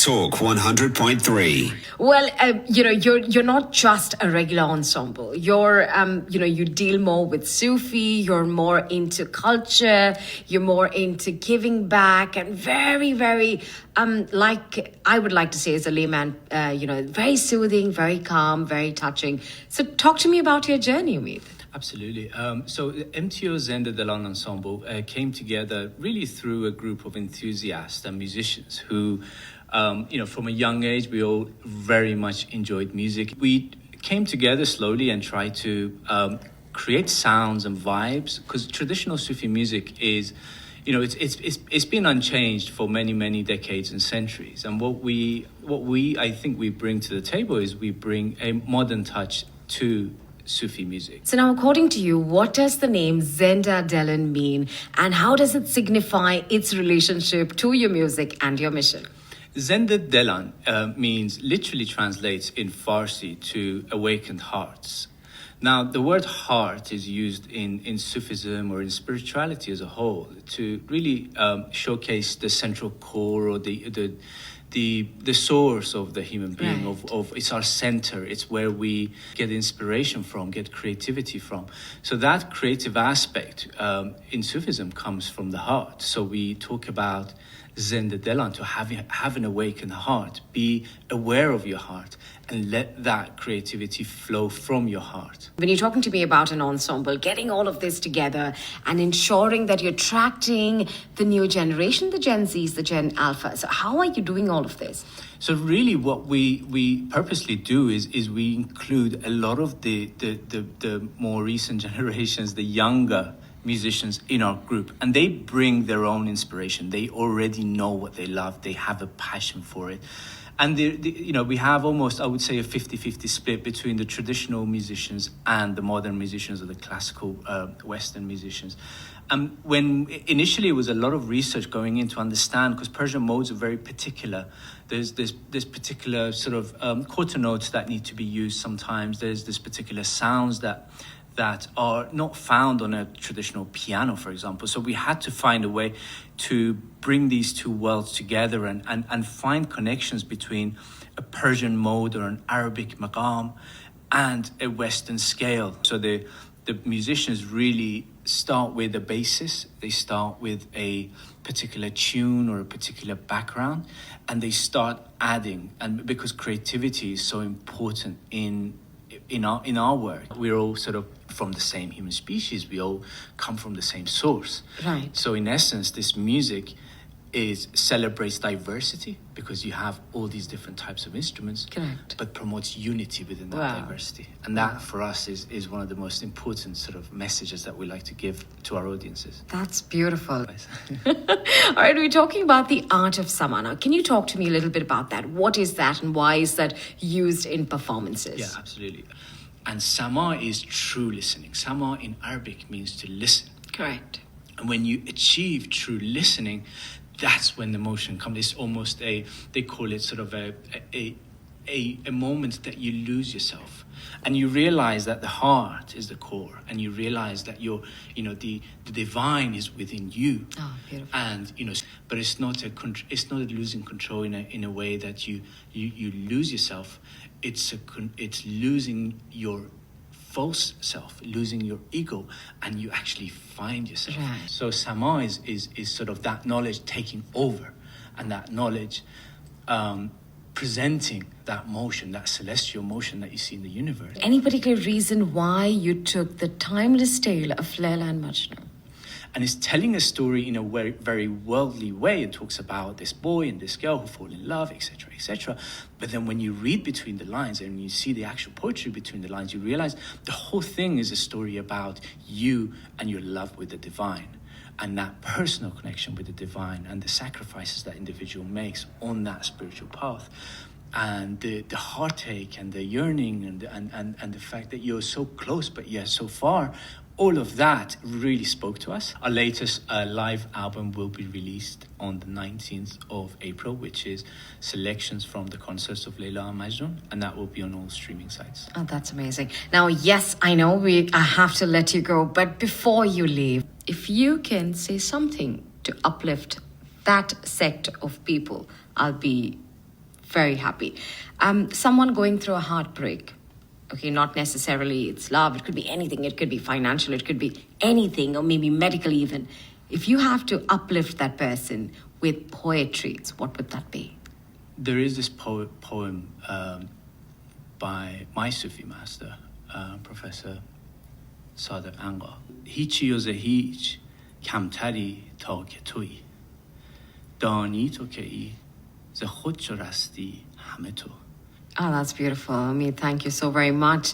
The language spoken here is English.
Talk 100.3. Well, you're not just a regular ensemble. You deal more with Sufi. You're more into culture. You're more into giving back, and very, very, I would like to say as a layman, very soothing, very calm, very touching. So, talk to me about your journey, Umeed. Absolutely. So the MTO Zendeh Delan ensemble came together really through a group of enthusiasts and musicians who, from a young age, we all very much enjoyed music. We came together slowly and tried to create sounds and vibes, because traditional Sufi music is, it's been unchanged for many, many decades and centuries. And what we I think we bring to the table is we bring a modern touch to Sufi music. So now, according to you, what does the name Zendeh Delan mean, and how does it signify its relationship to your music and your mission? Zendeh Delan literally translates in Farsi to awakened hearts. Now, the word heart is used in Sufism or in spirituality as a whole to really showcase the central core, or the source of the human being. Right. Of it's our center. It's where we get inspiration from, get creativity from. So that creative aspect in Sufism comes from the heart. So we talk about Zendeh Delan, to have an awakened heart, be aware of your heart, and let that creativity flow from your heart. When you're talking to me about an ensemble, getting all of this together and ensuring that you're attracting the new generation, the Gen Zs, the Gen Alpha. So how are you doing all of this? So really what we purposely do is we include a lot of the more recent generations, the younger musicians in our group, and they bring their own inspiration. They already know what they love. They have a passion for it. And we have almost, I would say, a 50-50 split between the traditional musicians and the modern musicians, or the classical Western musicians. When initially it was a lot of research going in to understand, because Persian modes are very particular. There's particular sort of quarter notes that need to be used sometimes. There's this particular sounds that are not found on a traditional piano, for example. So we had to find a way to bring these two worlds together and find connections between a Persian mode or an Arabic maqam and a Western scale. So the musicians really start with a basis. They start with a particular tune or a particular background, and they start adding. And because creativity is so important in our work, we're all sort of from the same human species. We all come from the same source. Right. So in essence, this music celebrates diversity, because you have all these different types of instruments. Correct. But promotes unity within that diversity. And that for us is one of the most important sort of messages that we like to give to our audiences. That's beautiful. All right, we're talking about the art of Sama now. Can you talk to me a little bit about that? What is that, and why is that used in performances? Yeah, absolutely. And Sama is true listening. Sama in Arabic means to listen. Correct. And when you achieve true listening, that's when the emotion comes. It's almost they call it sort of a moment that you lose yourself. And you realize that the heart is the core, and you realize that the divine is within you. Oh, beautiful. And but it's not a losing control in a way that you lose yourself. It's losing your false self, losing your ego, and you actually find yourself. Right. So Sama is sort of that knowledge taking over, and that knowledge presenting that motion, that celestial motion that you see in the universe. Any particular reason why you took the timeless tale of Layla Majnun? And it's telling a story in a very, very worldly way. It talks about this boy and this girl who fall in love, etc., etc. But then when you read between the lines and you see the actual poetry between the lines, you realize the whole thing is a story about you and your love with the divine, and that personal connection with the divine, and the sacrifices that individual makes on that spiritual path. And the heartache and the yearning and the fact that you're so close but yet so far, all of that really spoke to us. Our latest live album will be released on the 19th of April, which is selections from the concerts of Layla Majnun, and that will be on all streaming sites. Oh, that's amazing. Now, yes, I know I have to let you go, but before you leave, if you can say something to uplift that sect of people, I'll be very happy. Someone going through a heartbreak. Okay, not necessarily it's love. It could be anything. It could be financial. It could be anything, or maybe medical even. If you have to uplift that person with poetry, what would that be? There is this poem by my Sufi master, Professor Sadiq Anga. هیچی و ز هیچ کمتری تا که تویی دانی تو که ای ز خود چو رستی همه تو. Oh, that's beautiful. Ami, thank you so very much.